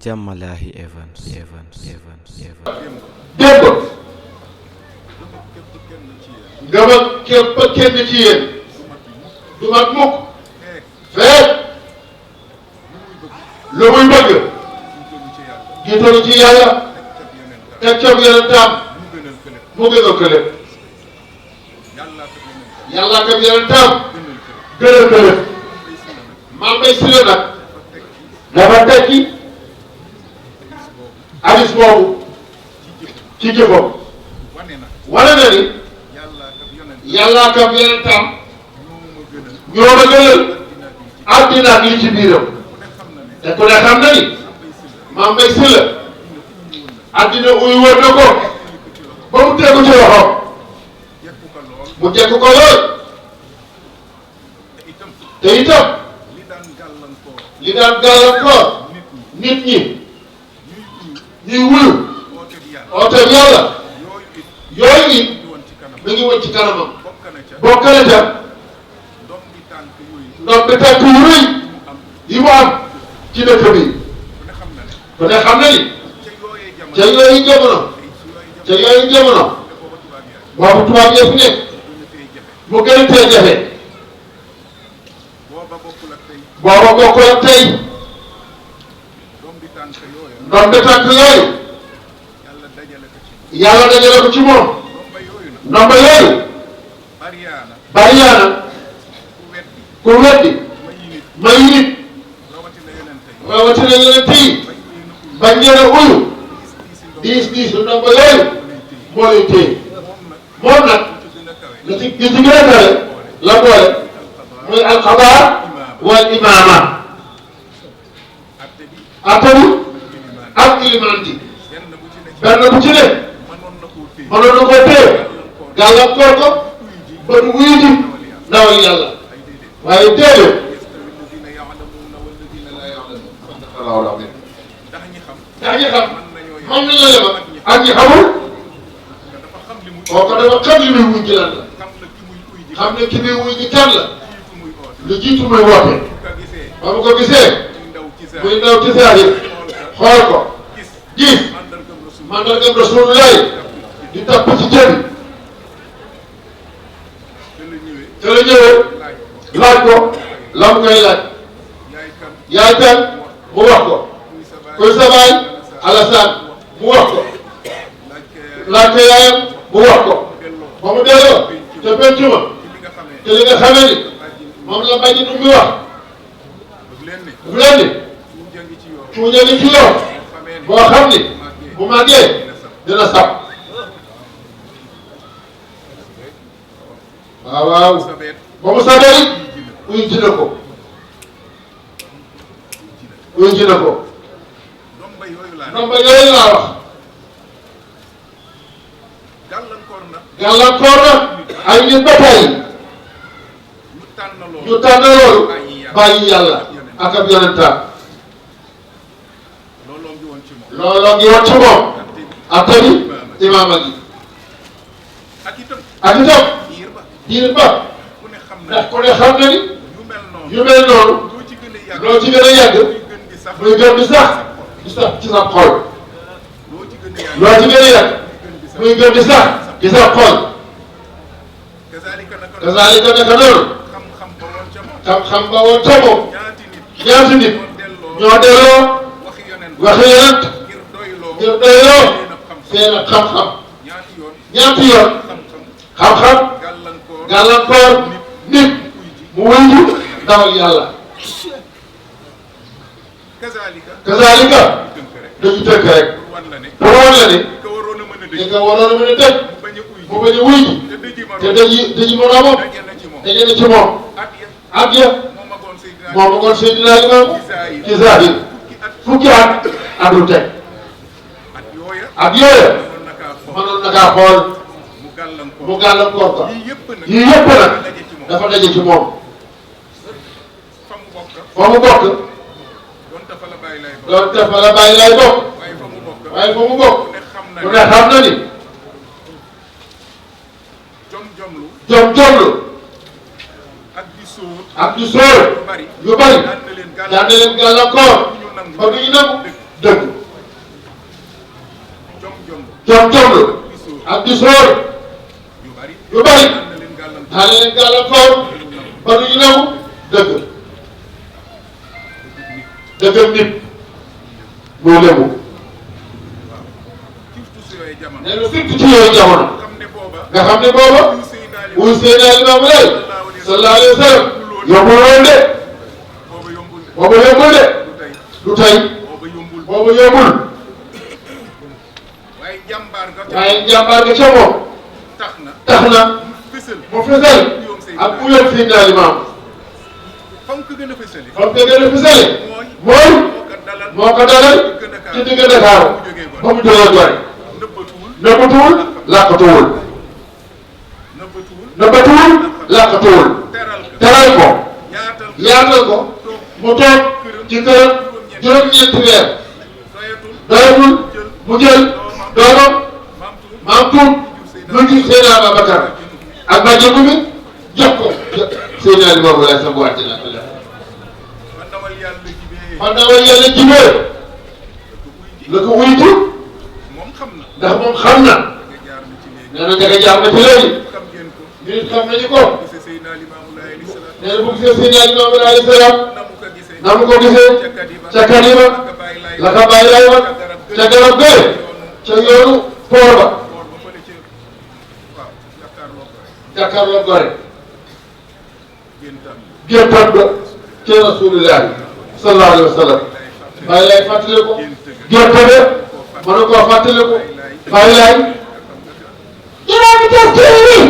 Jamalahi Evans. démb ngëm ak képp kenn ci yéen du mat mukk feek lu muy bëgg jiitalu ci yàlla teg ca yonentam mu gënal ko lépp yàlla ak yonentam gënal ko lépp Mame Mbaye Sylla nag dafa tekki hadis boobu ci jëfam wane na ni yàlla ak yonentam ñoo ma gënal àddina ak li ci biiram te ku ne xam na ni Mame Mbaye Sylla àddina uy wër na ko ba mu tegu ci loxoom mu jekk ko lool te itam li daan gàllankoor nit ñi ñuy wuyu oote yàlla yooyu it mi ngi woon ci kanamam bokk na ca ndox bi tànk yu rëy yi mu am ci dëkk bi ku ne xam na ni ca yooyu jamono boobu tubaab yëpp nekk mu gën a tee jafe booba bokkul ak tey ndox bi tànk yooyu yàlla dajale ko ci moom ndomba yooyu bariyaana ku weddi may nit rawatina yonent yi bañ leen a uyu diis ndomba yooyu moo lay téye moom nag li ci gën a kawe la boole muy alxabaar wal imaama atte bi ak ilimaan ji benn bu ci ne mënoon na koo téye gàllankoor ko ba du wuyu ji ndawal yàlla waaye déedéet ndax ñi xam mën nañoo yem ak ñi xamul kooku dafa xam li muy wuy ji lan la xam ne ki muy wuy ji kan la lu jiitu muy woote ba mu ko gisee muy ndaw ci saa yi xool ko gis mandargam Rasulullah di tapp ci jëbi te la ñëwee laaj ko la mu koy laaj yaay kan mu wax ko kuy sa baay Alassane mu wax ko laaj ko yaayam mu wax ko ba mu delloo te penc ma te li nga xamee ni moom la bañ nu muy wax bu leen ni cuuja ngi ci yoon boo xam ni bu màggee dina sab waaw ba mu sabee it uy ji na ko ndomba yooyu laa wax gàllankoor na ay nit ba tey ñu tànn loolu bàyyi yàlla ak ab yonentam looloo ngi woon ci moom atte bi imaama gi ak itam diir ba ndax ku ne xam na ni yu mel noonu loo ci gën a yàgg muy gën di sax ci sa xol loo ci gën a yàgg muy gën di sax ci sa xol kazaalika naka noonu xam-xam ba woon ca moom ñaati nit ñoo delloo waxi yonent ngir doyloo seen ak xam-xam ñaati yoon xam-xam gàllankoor nit mu wuyu ndawal yàlla kazaalika dañu tënk rek pour wan la ne li nga waroon a mën a tëj mu bañ a wuyu te daji moroomam daje na ci moom ak ya moom magoon Seydina Limam ci zahir fukki at ak lu teg ak yooya mënoon na kaa xool mu gàllankoor ko yii yëpp nag dafa daje ci moom fa mu bokk doon te fa la bàyyi lay bokk waaye fa mu bokk ku ne xam na ni jom-jomlu ak di sóor yu bari daan na leen gàllankoor ba du ñu nangu dëgg jom-jomlu ak gisóor yu bari daan leen gàllankoor ba du ñu nangu dëgg dëggam nit moo lébu nee na surtout ci yooyu jamono nga xam ne booba wuy Seydina Limaamu Laay sallallahu alayhi wa sallam yombul woon de booba yombul de du tey booba yombul waaye njàmbaar ga ca moom tax na mu fësal ak mu yóbbu Seydina Limaamu fam ko gën a fësale mooy moo ko dalal ci digg Dakar ba mu jógee Gorée nëbbatuwul làqatuwul làqatuwul teral ko yaatal ko mu toog ci këram juróom-ñeenti weer doyatul mu jël doomam maam tuut mu jur Seydina Ababacar ak bàjjenu bi jox ko Seydina Limaamu Laay sa bu wàcc la man dawal yàlla jibee la ko wuy ji ndax moom xam na nee na njëkk a jaar na ci léegi nit xam nañu ko nee na bu gisee Seydina Limaamu Laay alayhi salaam na mu ko gisee ca Kadiba la ka bàyyi lay wax ca garab gee ca yoonu poor ba jàkkaarloo Gorée géntam ba ca Rasuulullaahi sallallahu alayhi wa sallam bàyyi lay fàttali ko gerte de mën na koo fàttali ko bàyyi lay imam taskiri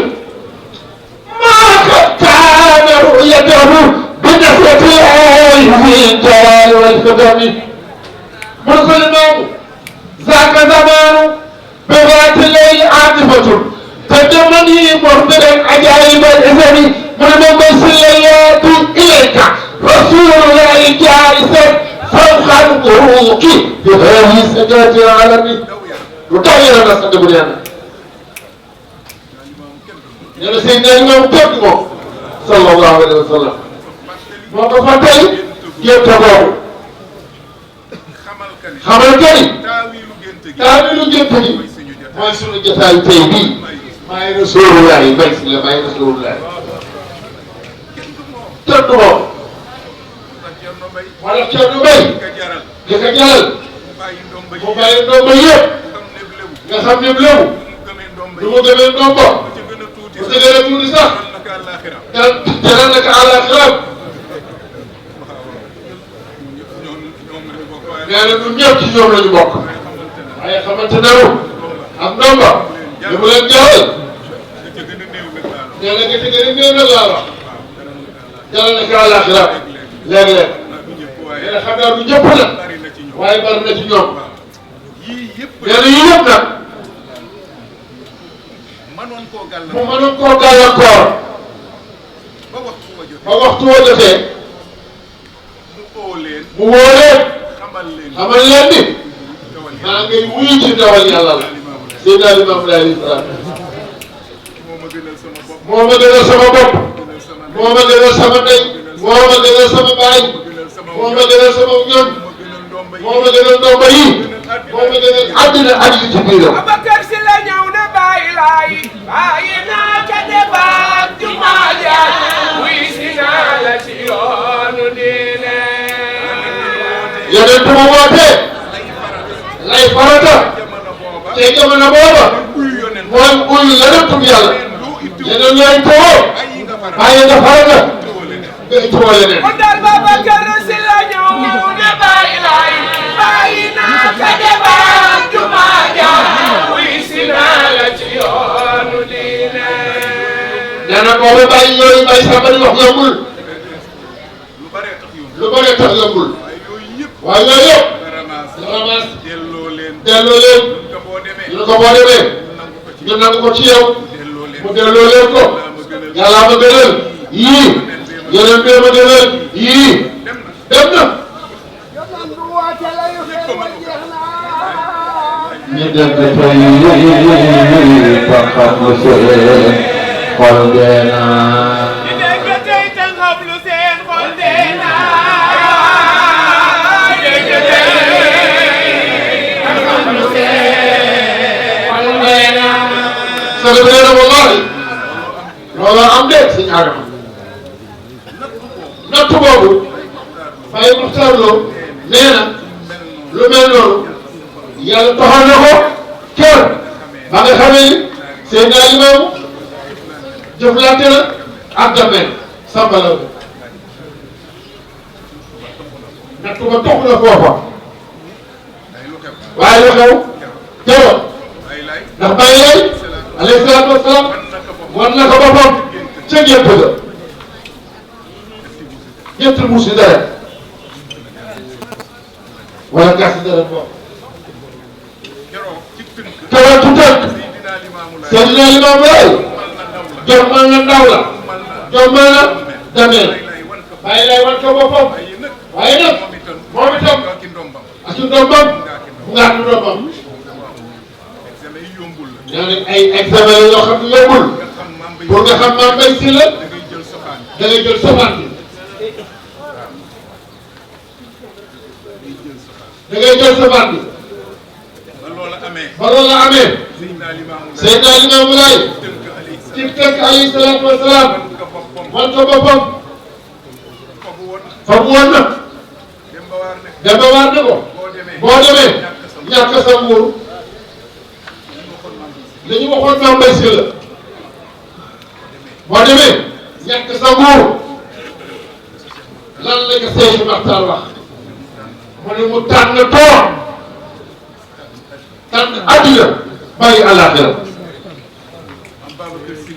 maa kaana ru'yatahu bi nasrati min jalali wal qadami mun ko limaamu zaaka zamanu bewaati layli aatifatun tajamani muhdiran ajaib al izami mun ma basillayatu ilayka Rasulullahi jaalisan fawqa al-buruuqi bi haadihi sajaatil alami lu tax yéen a sant bu dee nee na Seydina Limaamu tëdd moom sallallahu alayhi wa sallam moo ko fàttali génte boobu xamal kay taawilu génte gi mooy sunu jotaayu tey bii maay Rasulullahi bay si la maay Rasulullahi tëdd moom wala Thierno Mbaye di ko jaral mu bàyyi ndombo yëpp nga xam ne lébu du mu gëmee ndombo bu ci gën a tuuti sax jaral na ko àllaaxira nee na ñun ñëpp ci ñoom la ñu bokk waaye xamante nañu ak ndombo li mu leen jaral nee na nga ci gën a néew nag laa wax jaral na ko àllaaxira léeg-léeg nee na xam naa du ñëpp nag waaye bari na ci ñoom nee na yii yëpp nag mu mënoon koo gàllankoor ba waxtu woo jotee mu woo leen xamal leen ni maa ngay wuyu ci ndawal yàlla la Seydina Limaamu Laay alayhi salaam moo ma gënal sama bopp moo ma gënal sama ndey moo ma gënal sama baay moo ma gënal sama ñoom moo ma gënal ndomba yi moo ma gënal àddina ak li ci biiram. Ababacar Si la ñëw na bàyyi laay bàyyi naa ca defaat jumaa ja wuy si naa la ci yoonu diine. Yonent mu woote lay farata te jamono booba mooy uyu yonentum yàlla yeneen yooyu tawoo bàyyi nga farata nga tawoo leneen. kon daal Babacar Si la ñëw na bàyyi laay bàyyi naa ca defaat jumaa ja wuy si naa la ci yoonu diine. nee na booba bàyyi yooyu bàyyi sax ba di wax yombul lu bare tax yombul waaye yooyu yëpp la ramas delloo leen ñu ko boo demee ñu nangu ko ci yow mu delloo leen ko yàlla ma gënal yii yeneen bee ma gënal yii dem na. ñu dem ba tey ba xam lu seen xol dee naa. ñu dem ba tey te xam lu seen xol dee naa. ñu dem ba tey de sëñ Adama natt boobu Baye Muxtaar Lo nee na lu mel noonu yàlla taxaw na ko kër ba nga xamee ni seen daal imaamu jëflante na ak Damel Sambalaw natt ba tox na foofa waaye lu xew jaro ndax Baye Laye alayhi salaatu wasalaam wan na ko boppam ca gépp ga ñetti musi dara wala gas dara boobu keroog ci tënk Seydina Limaamu Laay jommal na ndaw la jommal na Damel Baye Laye wan ko boppam waaye nag moom itam ak ci ndombam mu ngaat ndombam nee nañ ay examen la yoo xam ne yombul pour nga xam Mame Mbaye Sylla da ngay jël safaan bi da ngay jël safaan bi ba loola amee Seydina Limaamu Laay ci tënk alayhi salaatu wa salaam wan ko boppam fa mu woon nag Demba Waar ne ko boo demee ñàkk sa nguur li ñu waxoon Mame Mbaye Sylla boo demee ñàkk sa nguur lan la ko Seydi Maxtaar wax mu ne mu tànn toor tànn àddina bàyyi àllaaxira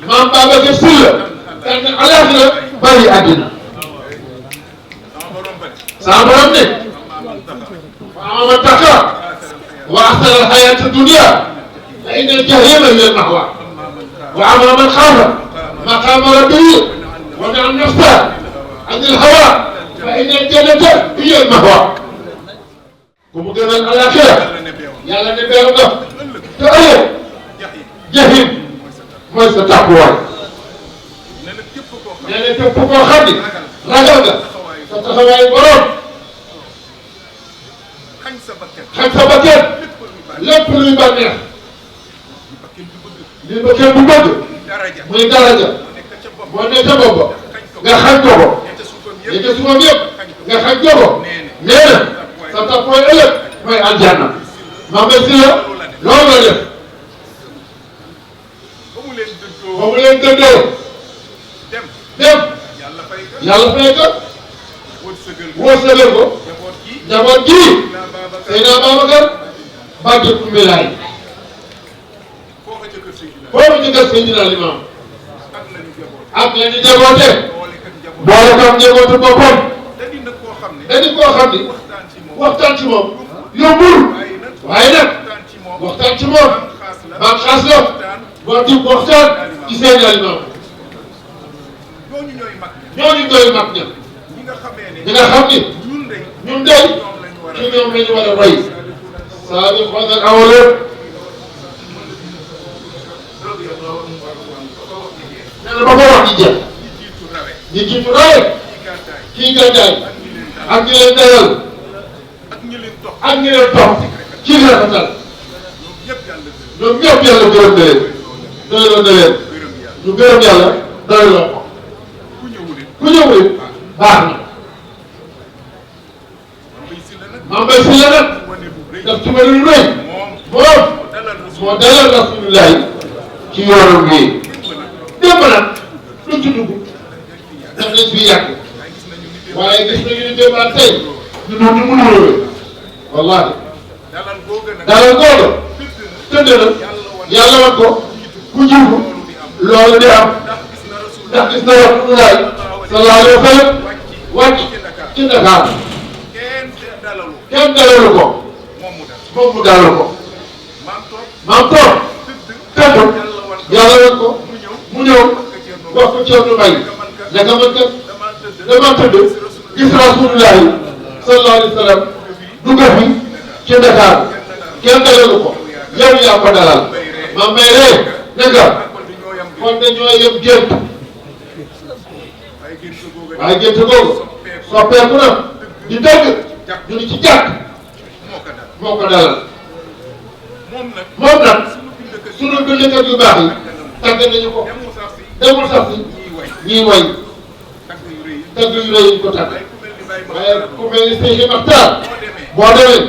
Maam Babacar Sylla tànn àllaaxira bàyyi àddina saa borom ne wa ammaa man taqaa wa ahsana al-hayaata ad-dunyaa fa inna al-jahiima hiya al-ma'waa wa ammaa man xaafa maqaama rabbihi wa nahaa an-nafsa ani al-hawaa fa inna al-jannata hiya al-ma'waa ku mu gënal àllaaxira yàlla ne beew nga te ëllëg jahim mooy sa tàkkuwaay nee na képp koo xam ni ragal nga sa taxawaay borom xañ sa bakkan lépp luy bànneex li bakkan bu bëgg muy daraja moo nekk ca bopp nga xañ ko ko li ca suufam yëpp nga xañ ko ko nee na sa tàkkuwaay ëllëg mooy aljanna Mame Mbaye Sylla loolu la def ba mu leen dëddoo dem yàlla fay ko wërsëgal ko njaboot gii Seydina Babacar Mbacke Koumbilaay foofu ci kër Seydina Limaamu ak la ñu jaboote boole ko am njabootu boppam dañu koo xam ni waxtaan ci moom yombul waaye nag waxtaan ci moom maam xaas la boo di waxtaan ci Seydina Limaamu ñooñu ñooy mag ña ñi nga xam ni ñun dey ci ñoom la ñu war a roy saabiquuna al-awwaluun nee na ba ko wax di jeex ñi jiitu rawe kii gàddaay ak ñi leen dalal ak ñi leen topp ci rafetal ñoom ñëpp yàlla gërëm na leen doyloo na leen ñu gërëm yàlla doyloo ko ku ñëwul baax na Mame Mbaye Sylla nag daf ci mën lu rëy moom moo dalal Rasulullahi ci yoonam bii démb nag luñ ci dugg daf nañ fi yàgg waaye gis nañu ne démb ak tey ñu doon ñu mun wóoree wallaahi dalal googa tëdd na yàlla wan ko ku jiitu loolu di am ndax gis na Rasulullahi sallallahu alayhi wa sallam wàcc ci Dakar kenn dalalu ko moom mu dalal ko maam toog tëdd yàlla wan ko mu ñëw wax ko Thierno Mbaye ne nga man kat dama tëdd gis Rasulullahi sallallahu alayhi wa sallam dugg fi ci Dakar kenn dalalu ko yow yaa ko dalal Mame Mbaye ree ne nga kon dañoo yem gént waaye gént googu soppeeku na di dëgg ñu ngi ci jàkk moo ko dalal moom nag sunu bindkat yu baax yi tàgg nañu ko demul sax si ñuy way tagg yu rëy yi ko tagg waaye ku mel ni Seydi Maxtaar boo demee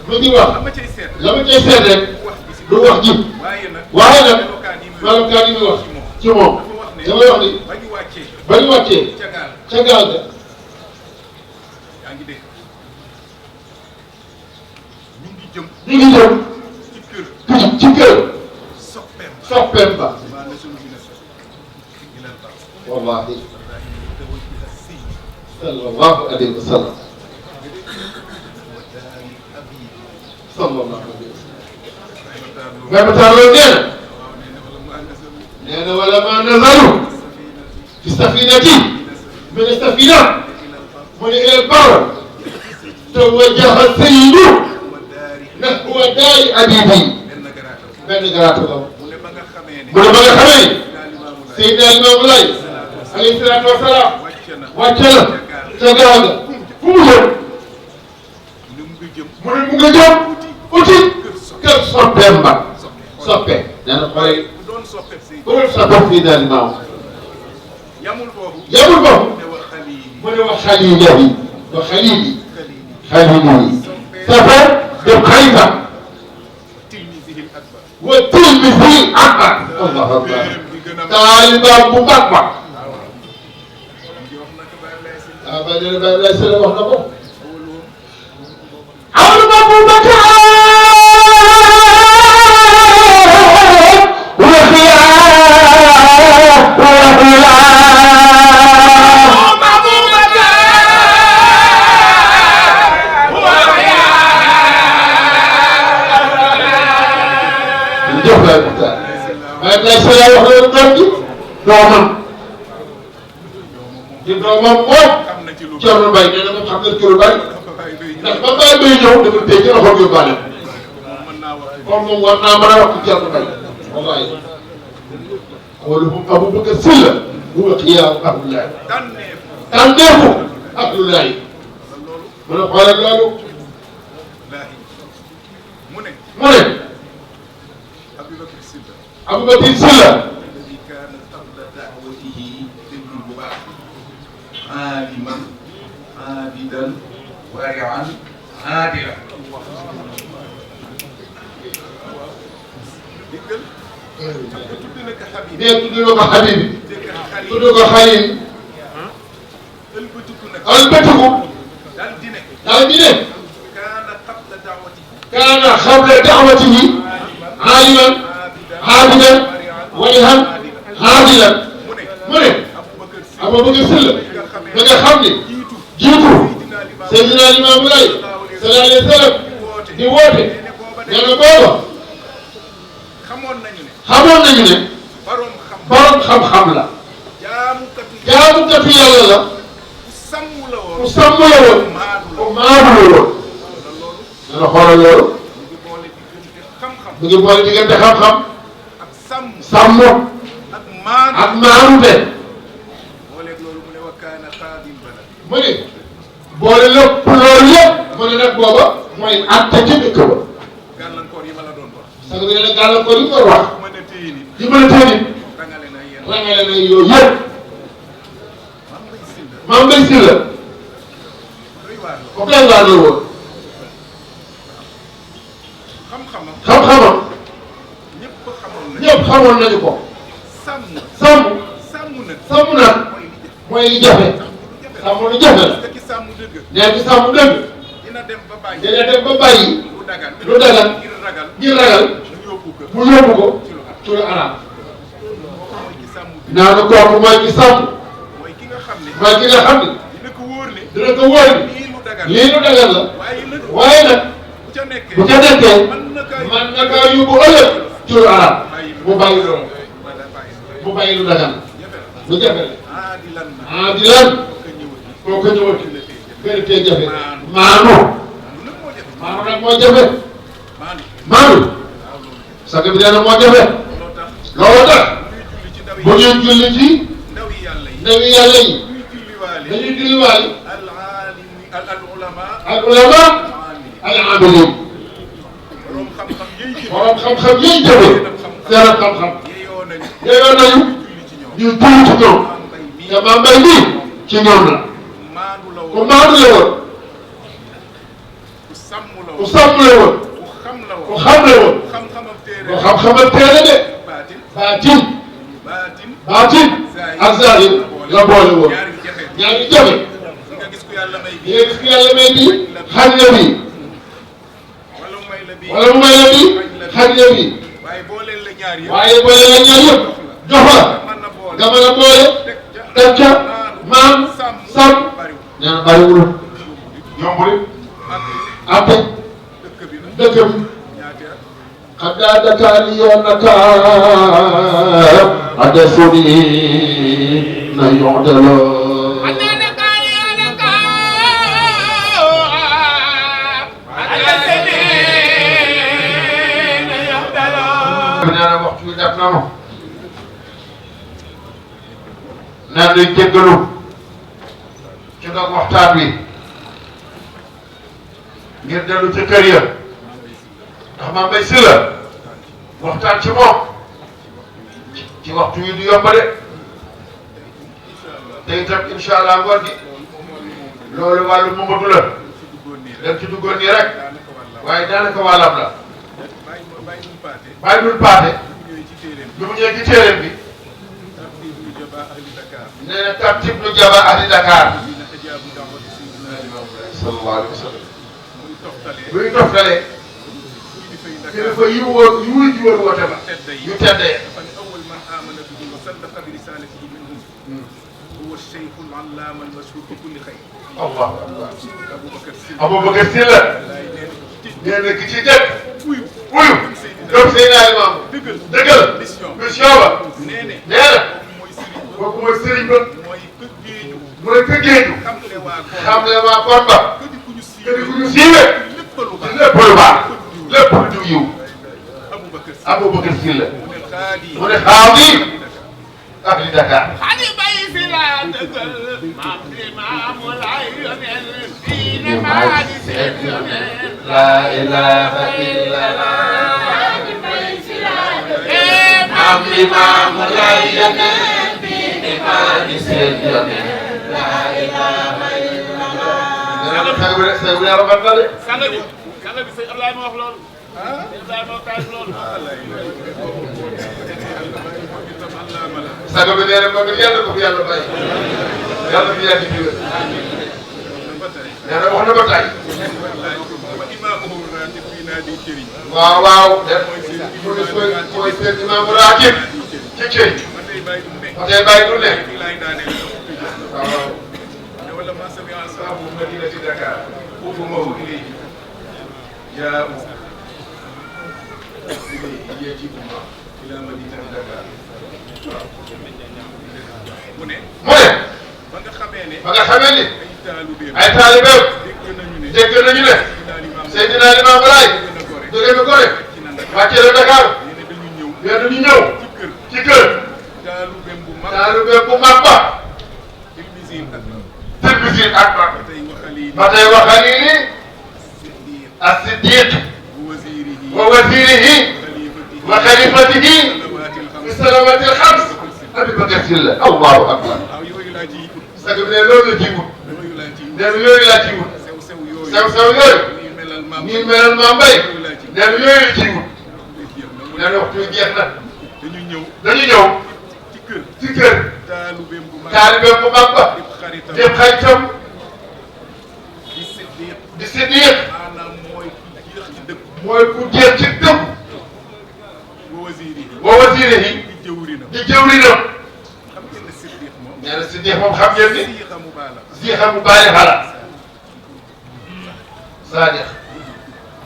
lu ñuy wax la ma cay seet rek du wax ji waaye nag melokaan yi muy wax ci moom damay wax ni ba ñu wàccee ca gaal ga ñu ngi jëm ci kër soppeem ba wallahi sallallahu alayhi wa sallam sallallahu alayhi wa sallam mais ba tax loolu nee na wala ma nazaru fi safinati min safina mu ne ila al-barr tawajjaha sayyidu nahwa daari abibi benn garaatu la mu ne ba nga xamee ni Seydina Limaamu Laay alayhi salaatu wa salaam wàcce na ca gaal ga fu mu jëm mu ne mu nga jëm uti kër soppeem ba soppe nee na xoolal bu doon soppe Seydina Limaamu yamul foofu mu ne wax xaliili wa xaliili soppe dem xalifa wa tilmisihi akbar Allahu akbar taalibaam bu mag ba ah ba dee ba lay sële wax na ko awlu bu bakar wa xiyaar wa xiyaar jëf lay Muxtaar waaye lay sële wax na doom ji doomam di doomam moom Thierno Mbaye nee na moom xam na ci lu bari ndax ba Baye Mbaye ñëw dafa téye ci loxoom yóbbaale kon moom war naa mën a wax ci Thierno Mbaye wallaay wala Aboubacar Sylla huwa xiyaaru Abdoulaye tànneefu Abdoulaye mën a xoolal loolu mu ne Aboubacar Sylla عالما عابدا ورعا عادلا nee tudd na ko Habib tudd ko Xalil albatiku daal di ne kaana xabla daawatihi aaliman aabidan warihan aadilan mu ne Aboubacar Sylla da nga xam ne jiitu Seydina Limaamu Laay sallallahu alayhi wa sallam di woote nee na booba xamoon nañu ne borom xam-xam la jaamukatu yàlla la ku sàmm la woon ku maadu la woon nee na xoolal loolu mu ngi boole diggante xam-xam sàmm ak maanute mu ne boole lépp loolu yëpp mu ne nag booba mooy àtte ci dëkk ba sax bi ne gàllankoor yi nga wax yi mën a téye nit rangale na yooyu yëpp Mame Mbaye Sylla ko doy waar la woon xam-xamam ñëpp xamoon nañu ko sàmm nag mooy li jafe sàmm lu jafe la nee ci sàmm dëgg dina dem ba bàyyi lu dagan ngir ragal mu yóbbu ko ci lu araam naa ne kooku mooy ki sàmm mooy ki nga xam ne dina ko wóor ni lii lu dagan la waaye nag bu ca nekkee man na kaa yóbbu ëllëg ci lu araam mu bàyyi loolu mu bàyyi lu dagan lu jafe la aadilan koo ko ñëwati gën a tee jafe maanu nag moo jafe maanu sàkk bi nee na moo jafe looloo tax bu ñuy julli ci ndawi yàlla yi dañuy julliwaale al ulama al amilin borom xam-xam yiy jafe seen xam-xam yeyoo nañu ñu julli ci ñoom te Mame Mbaye lii ci ñoom la ku maandu la woon ku sàmm la woon ku xam la woon ku xam-xamam téere de baatin ak zahir la boole woon ñaari jafe di nga gis ku yàlla may bii xañ la bii wala mu may la bii xañ la bii waaye boole la ñaar yëpp jox la nga mën a boole teg ca maam sàmm nee na bariwul yombul ate dëkk bi xaddaa Dakar yoon Dakar ada suni na yondaloo nee na waxtu bi def nanu naan luy jéggalu ci doog waxtaan wi ngir dellu ci kër ya ndax Mame Mbaye Sylla waxtaan ci moom ci waxtu wi du yomb de te itam incha allah ngoon gi loolu wàllu Mamadou la dem ci duggoon nii rek waaye daanaka wàllam la bàyyi dul paate bi mu ñëwee ci téeréem bi nee na tartib lu jaba ahli Dakar sallallahu alayhi wa sallam buy toftalee kilifa yi wóor yu wuy ji woon woote ba yu teddee Allah Aboubacar Sylla nee na ki ci jëkk uyu donc Seydina Limaamu dëggal mission ba nee na kooku mooy sëriñ ba mooy këggeeju xamle waa kon ba këdi ku ñu siiwee ci lépp lu baax lépp lu diw yiw Aboubacar Sylla mu ne xaadi ak li Dakar la ilaha illallah am imam lay yonent bi ni ma di seet yonent la ilaha illallah sa bu yàlla ban bale sanga bi sëñ Ablaye ma wax loolu Ablaye ma kaay loolu saga bi nee na ma yàlla ko fi yàlla bàyyi yàlla fi yàgg ci wér nee na wax na ba tey waaw waaw def mooy seen imaamu raatib ci kër ba tey bàyyi du nekk waaw waaw madinati Dakar foofu moo ilayhi jaa yajibuma ila madinati Dakar mu ne ba nga xamee ni ay taalibeem dégg nañu ne Seydina Limaamu Laay jóge na Gorée wàcce la Dakar mais dañu ñëw ci kër taalibeem bu mag ba Tirmisi ak ba tey wa xaliili as-Siddiq wa wazirihi wa xalifatihi fi salawaati al-xams Aboubacar Sylla Allahu akbar sag bi ne loolu la jiwut nee na yooyu laa jiwut sew yooyu ñii melal Mame Mbaye nee na yooyu la jiwut nee na waxtu jeex na dañu ñëw ci kër taalibeem bu mag ba dem xaritam di Siddiq mooy ku jeex ci dëkk wa wazirihi di jëwrinam nee na Siddiq moom xam ngeen ni ziixa mu baale xala Saadiq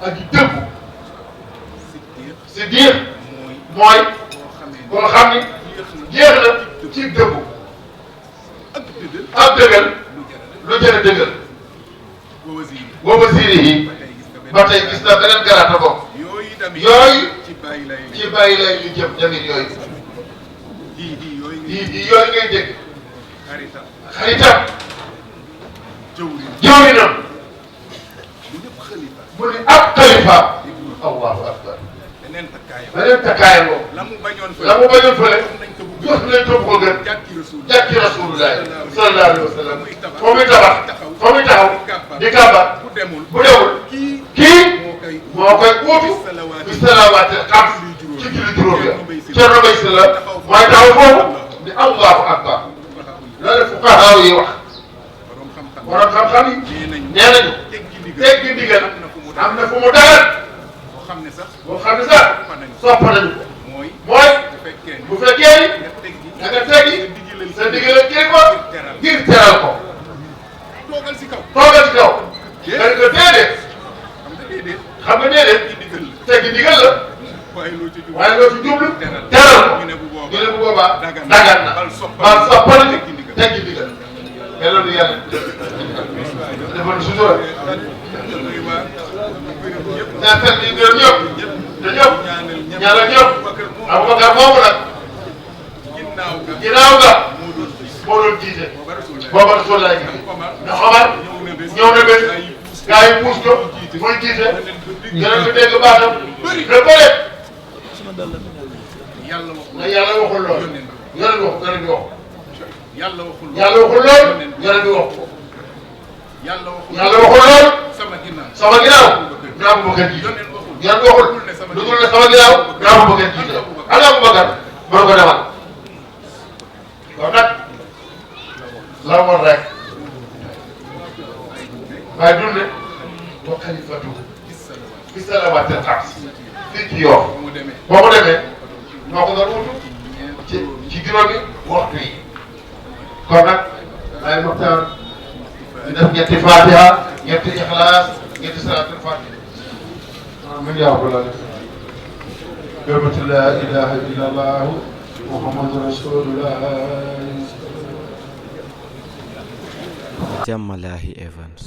ak dëgg Siddiq mooy koo xam ni jeex na ci dëggu ak dëggal lu jëre dëggal wa wazirihi ba tey gis na beneen garaata bokk yooyu ci bàyyi lay ñu jëm tamit yooyu di yooyu ngay dégg xaritam jëwrinam mu ni ab xalifa Allahu akbar beneen takkaayam boobu la mu bañoon fële jox leen topp ko gën jàkki rasulullah sallallahu alayhi wa sallam foo muy tabax foo muy taxaw di kàmbar bu demul kii moo koy uutu bi salawaati xam ci julli juróom ya Cerno Bay si la mooy taxaw foofu di allahu akbar loolu fuqahaa yi wax borom xam-xam yi nee nañu teggi ndigal am na fu mu dagal boo xam ne sax sopp nañu ko mooy bu fekkee ni nga teggi sa ndigal ak kilifa ngir teral ko toogal ci kaw nga ne ko déedéet xam nga déedéet teggi ndigal la waaye loo ci jublu teral ko ñu ne bu boobaa dagan na bal sopp nañu teggi ndigal mais loolu yàlla defal sutura naa fekk ñu gërëm ñëpp te ñëpp ñaanal ñëpp Aboubacar moomu nag ginnaaw ga moo doon jiite booba Rasulullah ndax Omar ñëw na bés gars yi puus ko muy jiite yeneen bi dégg baatam le bëre na yàlla waxul lool yeneen wax yeneen bi wax yàlla waxul lool yeneen bi wax ko yàlla waxul lool sama ginnaaw naa ko bëgg a jiite yan waxul lu dul ne sama ginnaaw naa ko bëgg a jiite ala Aboubacar mën ko demal kon nag la woon rek waaye dund wa xalifatu bi salawaatil xams fii ci Yoff boo ko demee ñoo ko doon wutu ci juróomi waxtu yi kon nag laay waxtaan di def ñetti fatiha ñetti ixlaas ñetti salaatul fatiha min yaa rabbal aalamiin gërëmati laa ilaha illa allah muhammadu rasulullah Jamalahi Evans